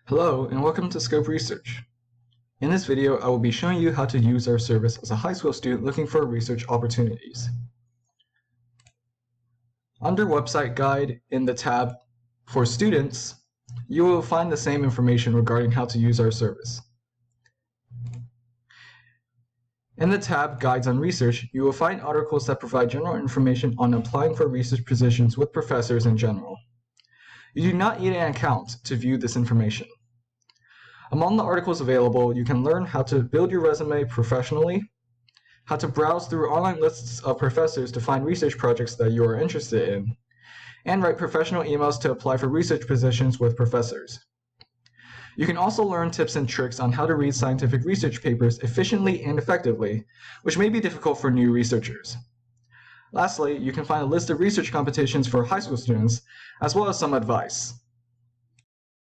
Hello and welcome to Scope Research. In this video, I will be showing you how to use our service as a high school student looking for research opportunities. Under Website Guide in the tab for Students, you will find the same information regarding how to use our service. In the tab Guides on Research, you will find articles that provide general information on applying for research positions with professors in general. You do not need an account to view this information. Among the articles available, you can learn how to build your resume professionally, how to browse through online lists of professors to find research projects that you are interested in, and write professional emails to apply for research positions with professors. You can also learn tips and tricks on how to read scientific research papers efficiently and effectively, which may be difficult for new researchers. Lastly, you can find a list of research competitions for high school students, as well as some advice.